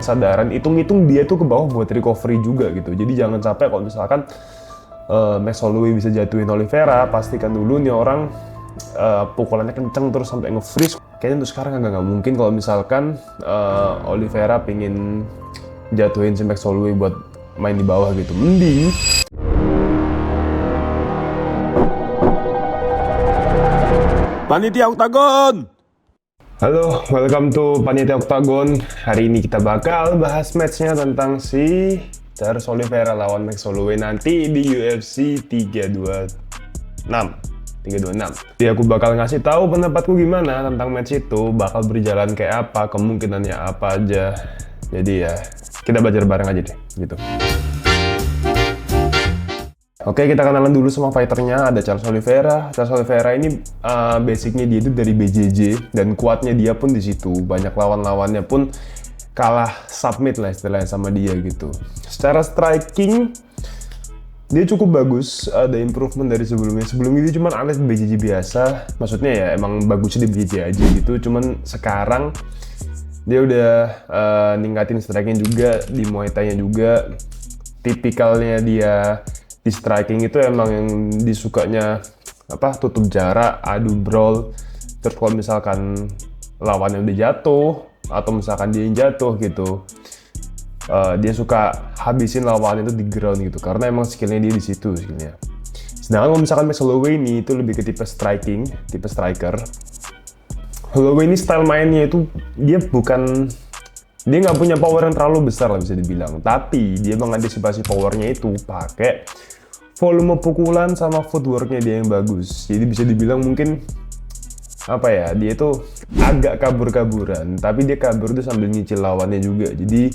kesadaran, hitung-hitung dia tuh ke bawah buat recovery juga gitu. Jadi jangan sampai kalau misalkan Max Holloway bisa jatuhin Oliveira, pastikan dulu nih orang pukulannya kenceng terus sampai nge-freeze. Kayaknya untuk sekarang nggak mungkin kalau misalkan Oliveira pingin jatuhin si Max Holloway buat main di bawah gitu. Mending Panitia Oktagon! Halo, welcome to Panitia Oktagon. Hari ini kita bakal bahas matchnya tentang si Charles Oliveira lawan Max Holloway nanti di UFC 326. Jadi aku bakal ngasih tahu pendapatku gimana tentang match itu, bakal berjalan kayak apa, kemungkinannya apa aja. Jadi ya, kita belajar bareng aja deh, gitu. Oke, kita kenalan dulu sama fighternya. Ada Charles Oliveira. Charles Oliveira ini basicnya dia itu dari BJJ dan kuatnya dia pun di situ. Banyak lawan-lawannya pun kalah submit lah istilahnya sama dia gitu. Secara striking dia cukup bagus, ada improvement dari sebelumnya. Sebelum itu cuma atlet BJJ biasa. Maksudnya ya emang bagusnya di BJJ aja gitu. Cuman sekarang dia udah ningkatin striking juga, di Muay Thai-nya juga. Tipikalnya dia di striking itu emang yang disukanya tutup jarak, adu brawl. Terus kalau misalkan lawannya udah jatuh atau misalkan dia yang jatuh gitu, dia suka habisin lawannya itu di ground gitu karena emang skillnya dia di situ skillnya. Sedangkan kalau misalkan Max Holloway ini itu lebih ke tipe striking, tipe striker. Holloway ini style mainnya itu dia nggak punya power yang terlalu besar lah bisa dibilang, tapi dia mengantisipasi powernya itu pakai volume pukulan sama footworknya dia yang bagus. Jadi bisa dibilang mungkin dia itu agak kabur-kaburan, tapi dia kabur itu sambil nyicil lawannya juga. Jadi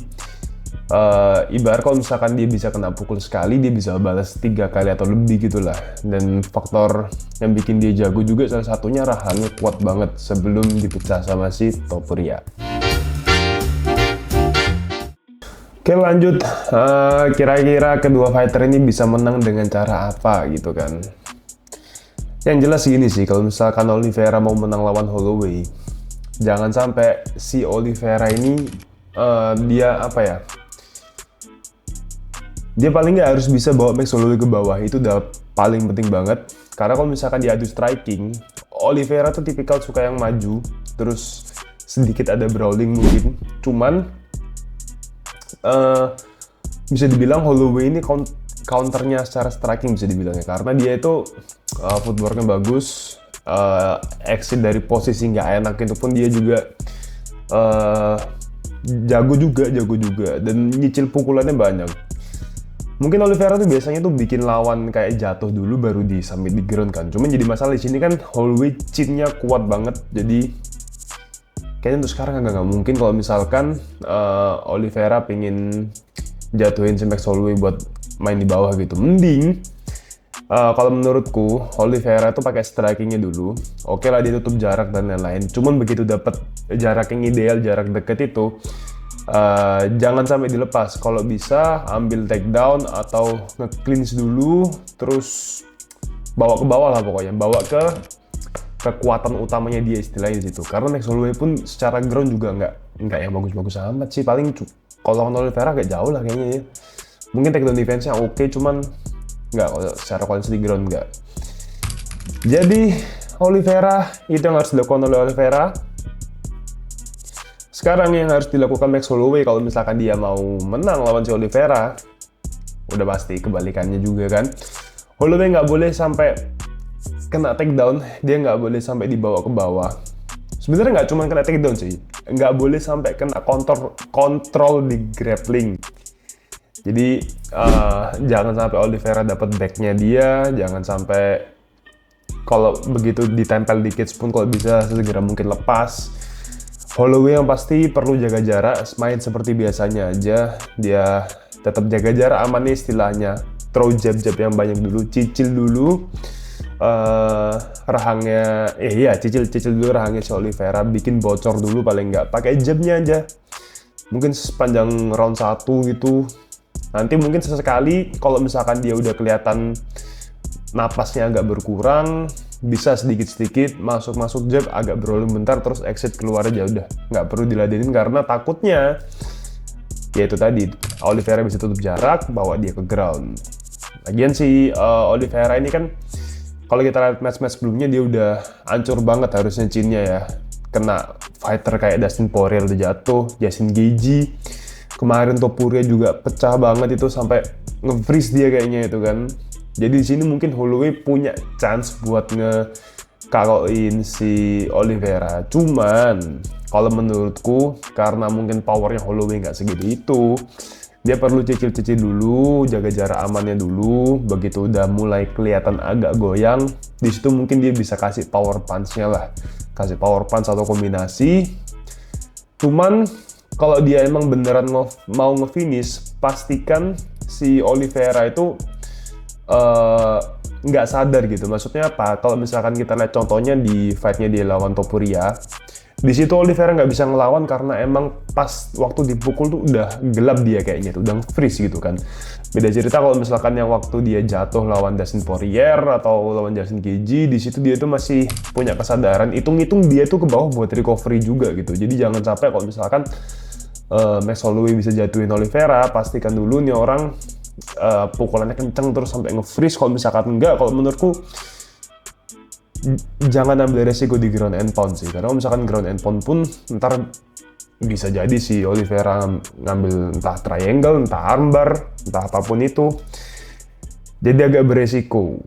ibarat kalau misalkan dia bisa kena pukul sekali, dia bisa balas 3 kali atau lebih gitulah. Dan faktor yang bikin dia jago juga salah satunya rahangnya kuat banget sebelum dipecah sama si Topuria. Oke lanjut, kira-kira kedua fighter ini bisa menang dengan cara apa gitu kan. Yang jelas gini sih, kalau misalkan Oliveira mau menang lawan Holloway, jangan sampai si Oliveira ini dia paling nggak harus bisa bawa Max Holloway ke bawah, itu udah paling penting banget. Karena kalau misalkan diadu striking, Oliveira tuh tipikal suka yang maju, terus sedikit ada brawling mungkin. Cuman bisa dibilang Holloway ini counternya secara striking bisa dibilang ya, karena dia itu footworknya bagus, exit dari posisi nggak enak itu pun dia juga jago juga dan nyicil pukulannya banyak. Mungkin Oliveira tuh biasanya tuh bikin lawan kayak jatuh dulu baru di summit di ground kan. Cuman jadi masalah di sini kan Holloway chinnya kuat banget, jadi kayaknya untuk sekarang nggak mungkin kalau misalkan Oliveira pingin jatuhin si Max Holloway buat main di bawah gitu. Mending kalau menurutku Oliveira tuh pakai strikingnya dulu. Oke lah dia tutup jarak dan lain-lain. Cuman begitu dapat jarak yang ideal, jarak deket itu jangan sampai dilepas. Kalau bisa ambil takedown atau nge-clinch dulu, terus bawa ke bawah lah pokoknya, bawa ke kekuatan utamanya dia istilahnya di situ. Karena Max Holloway pun secara ground juga nggak yang bagus-bagus amat sih. Paling kalau lawan Oliveira agak jauh lah kayaknya ya. Mungkin takedown defense-nya oke, cuman nggak kalau secara kualitas di ground nggak. Jadi Oliveira itu yang harus dilakukan oleh Oliveira. Sekarang yang harus dilakukan Max Holloway kalau misalkan dia mau menang lawan si Oliveira, udah pasti kebalikannya juga kan. Holloway nggak boleh sampai kena takedown, dia nggak boleh sampai dibawa ke bawah. Sebenarnya nggak cuma kena takedown sih, nggak boleh sampai kena kontrol di grappling. Jadi jangan sampai Oliveira dapat backnya dia, jangan sampai kalau begitu ditempel di cage pun kalau bisa segera mungkin lepas. Holloway yang pasti perlu jaga jarak, main seperti biasanya aja, dia tetap jaga jarak aman nih istilahnya. Throw jab-jab yang banyak dulu, cicil dulu rahangnya, cicil dulu rahangnya si Oliveira, bikin bocor dulu paling nggak, pakai jabnya aja. Mungkin sepanjang round 1 gitu. Nanti mungkin sesekali kalau misalkan dia udah kelihatan napasnya agak berkurang, bisa sedikit-sedikit masuk jab, agak brawling bentar, terus exit keluar aja udah. Nggak perlu diladenin karena takutnya ya itu tadi, Oliveira bisa tutup jarak, bawa dia ke ground. Lagian si Oliveira ini kan, kalau kita lihat match-match sebelumnya dia udah hancur banget harusnya chinnya ya. Kena fighter kayak Dustin Poirier udah jatuh, Justin Gaethje. Kemarin Topuria juga pecah banget itu sampai nge-freeze dia kayaknya itu kan. Jadi di sini mungkin Holloway punya chance buat nge-KO-in si Oliveira. Cuman kalau menurutku karena mungkin powernya Holloway nggak segede itu, dia perlu cicil-cicil dulu, jaga jarak amannya dulu. Begitu udah mulai kelihatan agak goyang, di situ mungkin dia bisa kasih power punch-nya lah, kasih power punch atau kombinasi. Cuman kalau dia emang beneran mau nge-finish, pastikan si Oliveira itu nggak sadar gitu. Maksudnya apa? Kalau misalkan kita lihat contohnya di fight-nya dia lawan Topuria, di situ Oliveira nggak bisa ngelawan karena emang pas waktu dipukul tuh udah gelap dia kayaknya tuh, udah freeze gitu kan. Beda cerita kalau misalkan yang waktu dia jatuh lawan Dustin Poirier atau lawan Justin Gaethje, di situ dia tuh masih punya kesadaran, hitung-hitung dia tuh ke bawah buat recovery juga gitu. Jadi jangan sampai kalau misalkan Max Holloway bisa jatuhin Oliveira, pastikan dulu nih orang pukulannya kenceng terus sampai nge-freeze. Kalau misalkan enggak, kalau menurutku jangan ambil resiko di ground and pound sih, karena kalau misalkan ground and pound pun ntar bisa jadi si Oliveira ngambil entah triangle, entah armbar, entah apapun itu, jadi agak beresiko.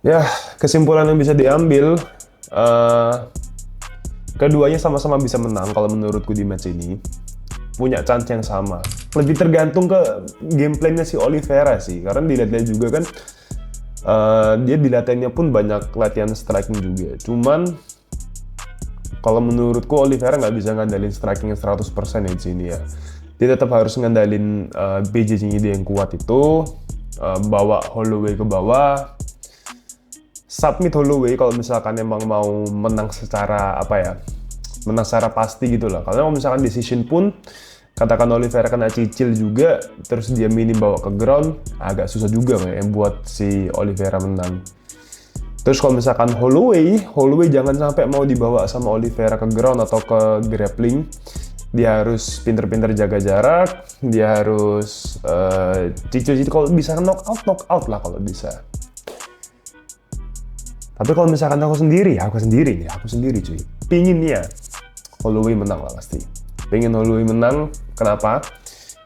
Ya, kesimpulan yang bisa diambil, keduanya sama-sama bisa menang kalau menurutku di match ini. Punya chance yang sama. Lebih tergantung ke gameplaynya si Oliveira sih, karena dilihat-lihat juga kan dia di latihannya pun banyak latihan striking juga. Cuman kalau menurutku Oliveira nggak bisa ngandalin striking 100% ya di sini ya. Dia tetap harus ngandalin BJJ-nya dia yang kuat itu, bawa Holloway ke bawah, submit Holloway kalau misalkan emang mau menang secara menang secara pasti gitu lah. Kalau misalkan decision pun, katakan Oliveira kena cicil juga, terus dia minim bawa ke ground, agak susah juga yang buat si Oliveira menang. Terus kalau misalkan Holloway jangan sampai mau dibawa sama Oliveira ke ground atau ke grappling. Dia harus pinter-pinter jaga jarak, dia harus cicil-cicil, kalau bisa knock out lah kalau bisa. Tapi kalau misalkan aku sendiri cuy, pingin ya Holloway menang lah pasti. Pengen Holloway menang, kenapa?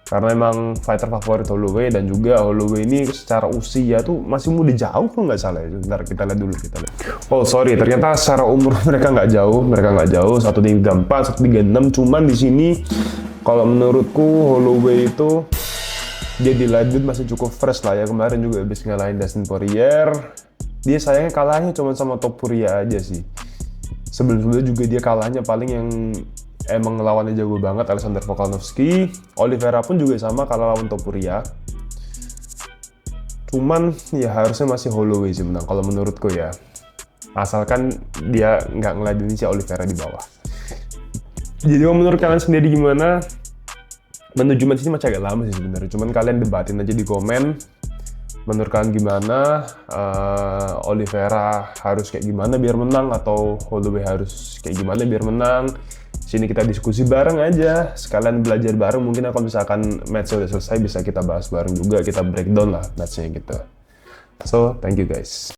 Karena emang fighter favorit Holloway, dan juga Holloway ini secara usia tuh masih muda jauh kalau nggak salah ya. Bentar, kita lihat dulu. Oh sorry, ternyata secara umur mereka nggak jauh, 134, 136. Cuman di sini kalau menurutku Holloway itu dia di light masih cukup fresh lah ya. Kemarin juga habis ngalahin Dustin Poirier. Dia sayangnya kalahnya cuma sama Topuria aja sih. Sebelum-sebelumnya juga dia kalahnya paling yang emang lawannya jago banget, Alexander Volkanovski. Oliveira pun juga sama kalah lawan Topuria. Cuman ya harusnya masih Holloway sih menang kalau menurutku ya. Asalkan dia nggak ngeladenin si Oliveira di bawah. Jadi menurut kalian sendiri gimana? Menuju match ini masih agak lama sih sebenarnya. Cuman kalian debatin aja di komen. Menurut kalian gimana? Oliveira harus kayak gimana biar menang, atau Holloway harus kayak gimana biar menang? Sini kita diskusi bareng aja, sekalian belajar bareng. Mungkin kalau misalkan match udah selesai bisa kita bahas bareng juga, kita breakdown lah matchnya gitu. So, thank you guys.